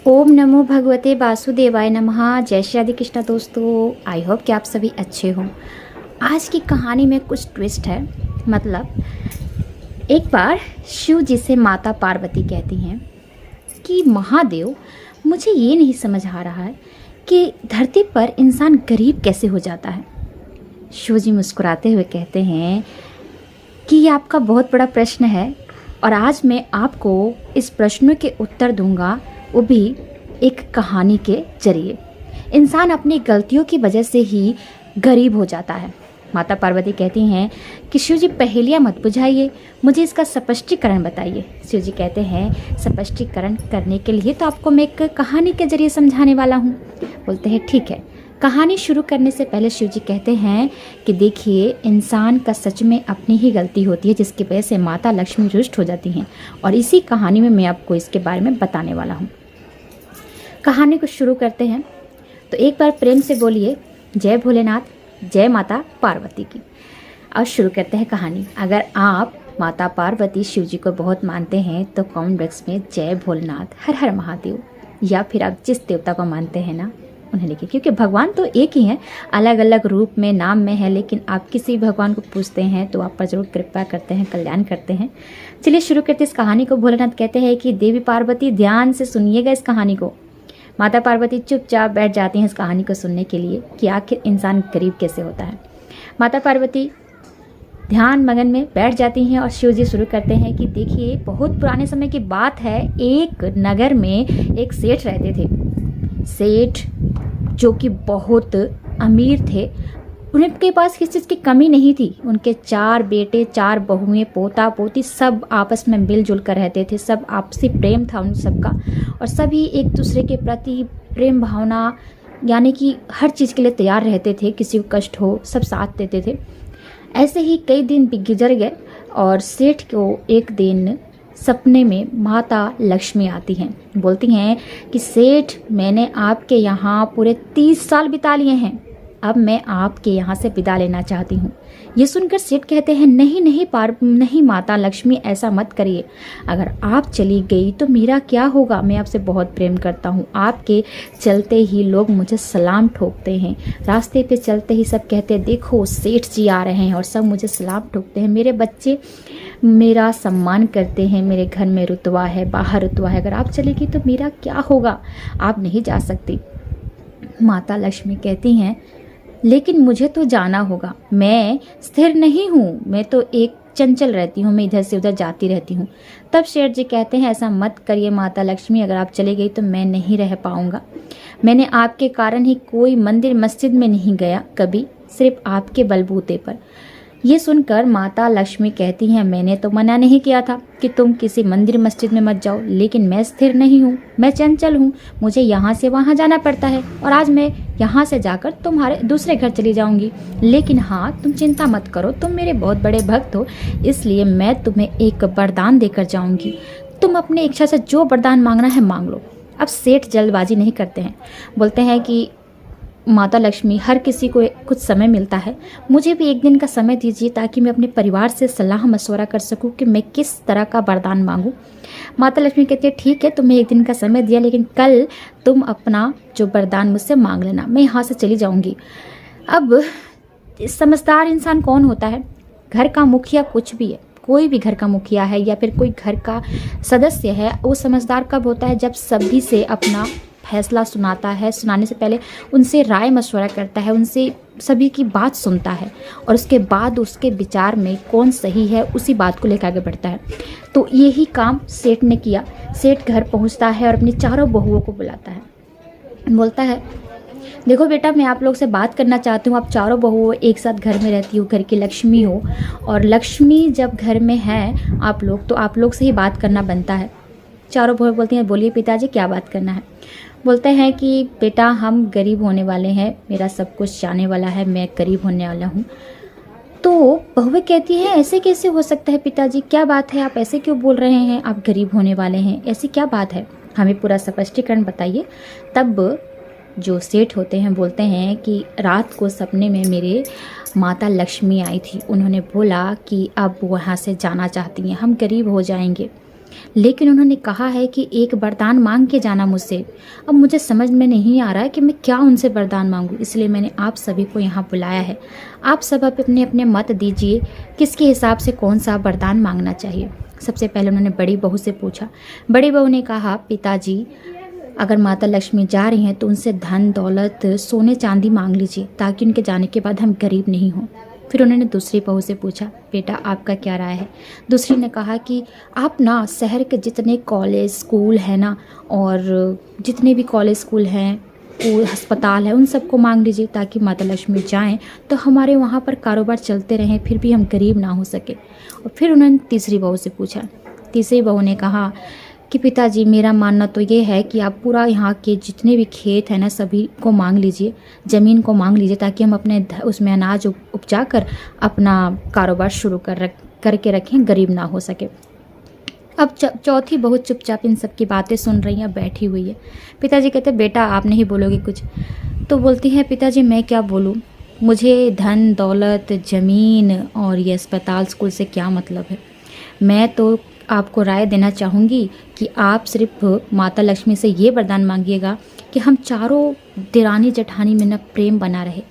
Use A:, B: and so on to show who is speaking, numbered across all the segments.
A: ओम नमो भगवते वासुदेवाय नमः। जय श्री राधे कृष्णा दोस्तों, आई होप कि आप सभी अच्छे हों। आज की कहानी में कुछ ट्विस्ट है। मतलब एक बार शिव जी से माता पार्वती कहती हैं कि महादेव, मुझे ये नहीं समझ आ रहा है कि धरती पर इंसान गरीब कैसे हो जाता है। शिव जी मुस्कुराते हुए कहते हैं कि ये आपका बहुत बड़ा प्रश्न है और आज मैं आपको इस प्रश्न के उत्तर दूंगा, वो भी एक कहानी के जरिए। इंसान अपनी गलतियों की वजह से ही गरीब हो जाता है। माता पार्वती कहती हैं कि शिव जी पहेलियाँ मत बुझाइए, मुझे इसका स्पष्टीकरण बताइए। शिव जी कहते हैं स्पष्टीकरण करने के लिए तो आपको मैं एक कहानी के जरिए समझाने वाला हूँ। बोलते हैं ठीक है। कहानी शुरू करने से पहले शिव जी कहते हैं कि देखिए, इंसान का सच में अपनी ही गलती होती है जिसकी वजह से माता लक्ष्मी रुष्ट हो जाती हैं, और इसी कहानी में मैं आपको इसके बारे में बताने वाला हूँ। कहानी को शुरू करते हैं तो एक बार प्रेम से बोलिए जय भोलेनाथ, जय माता पार्वती की। और शुरू करते हैं कहानी। अगर आप माता पार्वती शिव जी को बहुत मानते हैं तो कमेंट बॉक्स में जय भोलेनाथ, हर हर महादेव, या फिर आप जिस देवता को मानते हैं ना उन्हें लिखिए, क्योंकि भगवान तो एक ही हैं, अलग अलग रूप में नाम में है, लेकिन आप किसी भगवान को पूछते हैं तो आप पर जरूर कृपा करते हैं, कल्याण करते हैं। चलिए शुरू करते इस कहानी को। भोलेनाथ कहते हैं कि देवी पार्वती ध्यान से सुनिएगा इस कहानी को। माता पार्वती चुपचाप बैठ जाती हैं इस कहानी को सुनने के लिए कि आखिर इंसान गरीब कैसे होता है। माता पार्वती ध्यान मगन में बैठ जाती हैं और शिव जी शुरू करते हैं कि देखिए, बहुत पुराने समय की बात है। एक नगर में एक सेठ रहते थे। सेठ जो कि बहुत अमीर थे, उनके पास किसी चीज़ की कमी नहीं थी। उनके 4 बेटे, 4 बहुएं, पोता पोती सब आपस में मिलजुल कर रहते थे। सब आपसी प्रेम था उन सबका, और सभी एक दूसरे के प्रति प्रेम भावना, यानी कि हर चीज़ के लिए तैयार रहते थे। किसी को कष्ट हो सब साथ देते थे। ऐसे ही कई दिन गुजर गए और सेठ को एक दिन सपने में माता लक्ष्मी आती हैं। बोलती हैं कि सेठ, मैंने आपके यहाँ पूरे 30 साल बिता लिए हैं, अब मैं आपके यहाँ से विदा लेना चाहती हूँ। ये सुनकर सेठ कहते हैं नहीं नहीं नहीं माता लक्ष्मी, ऐसा मत करिए। अगर आप चली गई तो मेरा क्या होगा? मैं आपसे बहुत प्रेम करता हूँ। आपके चलते ही लोग मुझे सलाम ठोकते हैं। रास्ते पे चलते ही सब कहते हैं देखो सेठ जी आ रहे हैं, और सब मुझे सलाम ठोकते हैं। मेरे बच्चे मेरा सम्मान करते हैं। मेरे घर में रुतबा है, बाहर रुतबा है। अगर आप चलेगी तो मेरा क्या होगा? आप नहीं जा सकती। माता लक्ष्मी कहती हैं लेकिन मुझे तो जाना होगा, मैं स्थिर नहीं हूँ, मैं तो एक चंचल रहती हूँ, मैं इधर से उधर जाती रहती हूँ। तब शेठ जी कहते हैं ऐसा मत करिए माता लक्ष्मी, अगर आप चले गई तो मैं नहीं रह पाऊँगा। मैंने आपके कारण ही कोई मंदिर मस्जिद में नहीं गया कभी, सिर्फ आपके बलबूते पर। ये सुनकर माता लक्ष्मी कहती हैं मैंने तो मना नहीं किया था कि तुम किसी मंदिर मस्जिद में मत जाओ, लेकिन मैं स्थिर नहीं हूँ, मैं चंचल हूँ, मुझे यहाँ से वहाँ जाना पड़ता है, और आज मैं यहाँ से जाकर तुम्हारे दूसरे घर चली जाऊँगी। लेकिन हाँ, तुम चिंता मत करो, तुम मेरे बहुत बड़े भक्त हो, इसलिए मैं तुम्हें एक वरदान देकर जाऊँगी। तुम अपनी इच्छा से जो वरदान मांगना है मांग लो। अब सेठ जल्दबाजी नहीं करते हैं, बोलते हैं कि माता लक्ष्मी, हर किसी को कुछ समय मिलता है, मुझे भी एक दिन का समय दीजिए ताकि मैं अपने परिवार से सलाह मशवरा कर सकूं कि मैं किस तरह का वरदान मांगूं। माता लक्ष्मी कहती है ठीक है, तुम्हें एक दिन का समय दिया, लेकिन कल तुम अपना जो वरदान मुझसे मांग लेना, मैं यहाँ से चली जाऊँगी। अब समझदार इंसान कौन होता है? घर का मुखिया कुछ भी है, कोई भी घर का मुखिया है या फिर कोई घर का सदस्य है, वो समझदार कब होता है? जब सभी से अपना फैसला सुनाता है, सुनाने से पहले उनसे राय मशवरा करता है, उनसे सभी की बात सुनता है, और उसके बाद उसके विचार में कौन सही है उसी बात को लेकर आगे बढ़ता है। तो यही काम सेठ ने किया। सेठ घर पहुंचता है और अपनी चारों बहुओं को बुलाता है। बोलता है देखो बेटा, मैं आप लोग से बात करना चाहती हूँ। आप चारों बहुओं एक साथ घर में रहती हो, घर की लक्ष्मी हो, और लक्ष्मी जब घर में है आप लोग, तो आप लोग से ही बात करना बनता है। चारों बहुएं बोलती हैं बोलिए पिताजी, क्या बात करना है? बोलते हैं कि बेटा, हम गरीब होने वाले हैं, मेरा सब कुछ जाने वाला है, मैं गरीब होने वाला हूँ। तो बहुएं कहती हैं ऐसे कैसे हो सकता है पिताजी, क्या बात है, आप ऐसे क्यों बोल रहे हैं? आप गरीब होने वाले हैं, ऐसी क्या बात है? हमें पूरा स्पष्टीकरण बताइए। तब जो सेठ होते हैं बोलते हैं कि रात को सपने में मेरे माता लक्ष्मी आई थी, उन्होंने बोला कि अब वहाँ से जाना चाहती हैं, हम गरीब हो जाएंगे। लेकिन उन्होंने कहा है कि एक वरदान मांग के जाना मुझसे। अब मुझे समझ में नहीं आ रहा है कि मैं क्या उनसे वरदान मांगूं, इसलिए मैंने आप सभी को यहाँ बुलाया है। आप सब अपने अपने मत दीजिए किसके हिसाब से कौन सा वरदान मांगना चाहिए। सबसे पहले उन्होंने बड़ी बहू से पूछा। बड़ी बहू ने कहा, पिताजी अगर माता लक्ष्मी जा रही हैं तो उनसे धन दौलत सोने चांदी मांग लीजिए ताकि उनके जाने के बाद हम गरीब नहीं हों। फिर उन्होंने दूसरी बहू से पूछा, बेटा आपका क्या राय है। दूसरी ने कहा कि आप ना शहर के जितने कॉलेज स्कूल हैं ना, और जितने भी कॉलेज स्कूल हैं वो अस्पताल है, उन सबको मांग लीजिए ताकि माता लक्ष्मी जाएं तो हमारे वहाँ पर कारोबार चलते रहें, फिर भी हम गरीब ना हो सके। और फिर उन्होंने तीसरी बहू से पूछा। तीसरी बहू ने कहा कि पिताजी मेरा मानना तो ये है कि आप पूरा यहाँ के जितने भी खेत हैं ना सभी को मांग लीजिए, ज़मीन को मांग लीजिए ताकि हम अपने उसमें अनाज उपजा कर अपना कारोबार शुरू करके रखें, गरीब ना हो सके। अब चौथी बहू चुपचाप इन सब की बातें सुन रही है, बैठी हुई है। पिताजी कहते बेटा आप नहीं बोलोगे कुछ। तो बोलती है, पिताजी मैं क्या बोलूँ, मुझे धन दौलत ज़मीन और ये अस्पताल स्कूल से क्या मतलब है। मैं तो आपको राय देना चाहूँगी कि आप सिर्फ माता लक्ष्मी से ये वरदान मांगिएगा कि हम चारों देरानी जेठानी में न प्रेम बना रहे,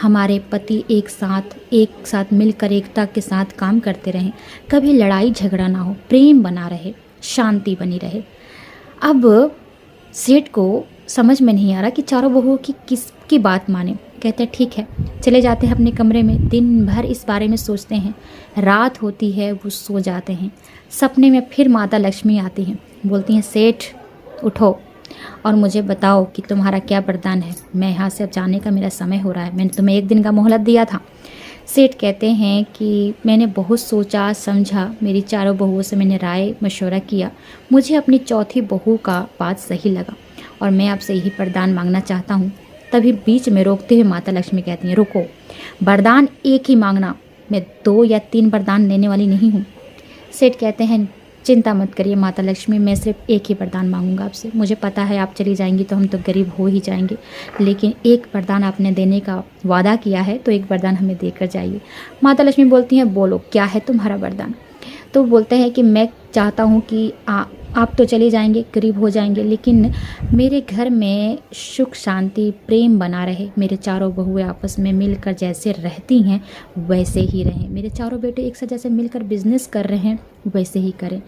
A: हमारे पति एक साथ मिलकर एकता के साथ काम करते रहें, कभी लड़ाई झगड़ा ना हो, प्रेम बना रहे, शांति बनी रहे। अब सेठ को समझ में नहीं आ रहा कि चारों बहुओं की किसकी बात माने। कहते हैं ठीक है, चले जाते हैं अपने कमरे में, दिन भर इस बारे में सोचते हैं। रात होती है, वो सो जाते हैं। सपने में फिर माता लक्ष्मी आती हैं, बोलती हैं सेठ उठो और मुझे बताओ कि तुम्हारा क्या वरदान है। मैं यहाँ से अब जाने का मेरा समय हो रहा है, मैंने तुम्हें 1 दिन का मोहलत दिया था। सेठ कहते हैं कि मैंने बहुत सोचा समझा, मेरी चारों बहुओं से मैंने राय मशवरा किया, मुझे अपनी चौथी बहू का बात सही लगा और मैं आपसे यही वरदान मांगना चाहता हूँ। तभी बीच में रोकते हुए माता लक्ष्मी कहती हैं, रुको, वरदान एक ही मांगना, मैं 2 या 3 वरदान लेने वाली नहीं हूँ। सेठ कहते हैं चिंता मत करिए माता लक्ष्मी, मैं सिर्फ एक ही वरदान मांगूंगा आपसे। मुझे पता है आप चली जाएंगी तो हम तो गरीब हो ही जाएंगे, लेकिन एक वरदान आपने देने का वादा किया है तो एक वरदान हमें देकर जाइए। माता लक्ष्मी बोलती हैं बोलो क्या है तुम्हारा वरदान। तो बोलते हैं कि मैं चाहता हूँ कि आप तो चले जाएंगे, गरीब हो जाएंगे, लेकिन मेरे घर में सुख शांति प्रेम बना रहे, मेरे चारों बहुएं आपस में मिलकर जैसे रहती हैं वैसे ही रहें, मेरे चारों बेटे एक साथ जैसे मिलकर बिजनेस कर रहे हैं वैसे ही करें,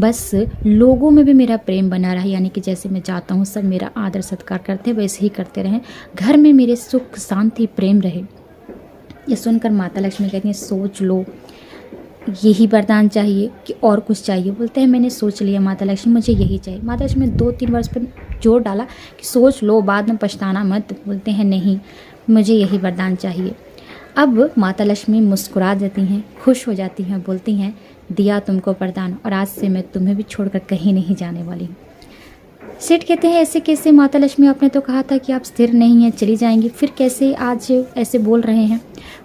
A: बस लोगों में भी मेरा प्रेम बना रहे, यानी कि जैसे मैं चाहता हूँ सब मेरा आदर सत्कार करते वैसे ही करते रहें, घर में मेरे सुख शांति प्रेम रहे। ये सुनकर माता लक्ष्मी कहती हैं सोच लो, यही वरदान चाहिए कि और कुछ चाहिए। बोलते हैं मैंने सोच लिया माता लक्ष्मी, मुझे यही चाहिए। माता लक्ष्मी ने 2-3 वर्ष पर जोर डाला कि सोच लो, बाद में पछताना मत। बोलते हैं नहीं, मुझे यही वरदान चाहिए। अब माता लक्ष्मी मुस्कुरा देती हैं, खुश हो जाती हैं, बोलती हैं दिया तुमको वरदान और आज से मैं तुम्हें भी छोड़कर कहीं नहीं जाने वाली हूँ। सेठ कहते हैं ऐसे कैसे माता लक्ष्मी, आपने तो कहा था कि आप स्थिर नहीं हैं, चली जाएंगी, फिर कैसे आज ऐसे बोल रहे हैं।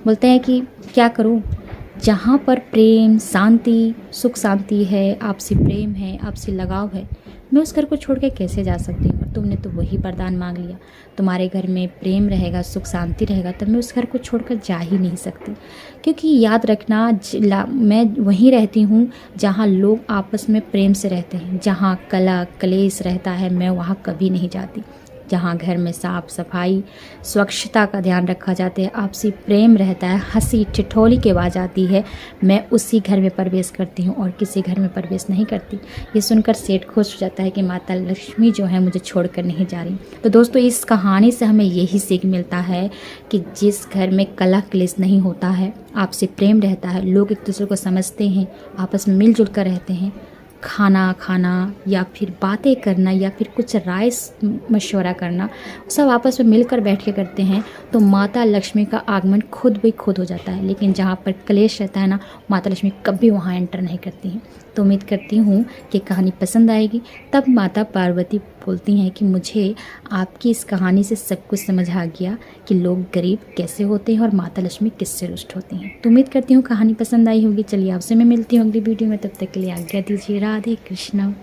A: बोलते हैं कि क्या करूँ, जहाँ पर प्रेम शांति सुख शांति है, आपसी प्रेम है, आपसी लगाव है, मैं उस घर को छोड़ के कैसे जा सकती हूँ। तुमने तो वही वरदान मांग लिया, तुम्हारे घर में प्रेम रहेगा सुख शांति रहेगा, तब मैं उस घर को छोड़कर जा ही नहीं सकती। क्योंकि याद रखना मैं वहीं रहती हूँ जहाँ लोग आपस में प्रेम से रहते हैं, जहाँ कला कलेश रहता है मैं वहाँ कभी नहीं जाती। जहाँ घर में साफ सफाई स्वच्छता का ध्यान रखा जाता है, आपसी प्रेम रहता है, हंसी ठिठोली की आवाज़ आती है, मैं उसी घर में प्रवेश करती हूँ और किसी घर में प्रवेश नहीं करती। ये सुनकर सेठ खुश हो जाता है कि माता लक्ष्मी जो है मुझे छोड़कर नहीं जा रही। तो दोस्तों इस कहानी से हमें यही सीख मिलता है कि जिस घर में कलह क्लेश नहीं होता है, आपसी प्रेम रहता है, लोग एक दूसरे को समझते हैं, आपस में मिलजुल कर रहते हैं, खाना या फिर बातें करना या फिर कुछ राय मशवरा करना सब आपस में मिलकर बैठ के करते हैं, तो माता लक्ष्मी का आगमन खुद हो जाता है। लेकिन जहाँ पर क्लेश रहता है ना, माता लक्ष्मी कभी वहाँ एंटर नहीं करती हैं। तो उम्मीद करती हूँ कि कहानी पसंद आएगी। तब माता पार्वती बोलती हैं कि मुझे आपकी इस कहानी से सब कुछ समझ आ गया कि लोग गरीब कैसे होते हैं और माता लक्ष्मी किससे रुष्ट होती हैं। तो उम्मीद करती हूँ कहानी पसंद आई होगी। चलिए आपसे मैं मिलती हूँ अगली वीडियो में, तब तक के लिए आज्ञा दीजिए। राधे कृष्ण।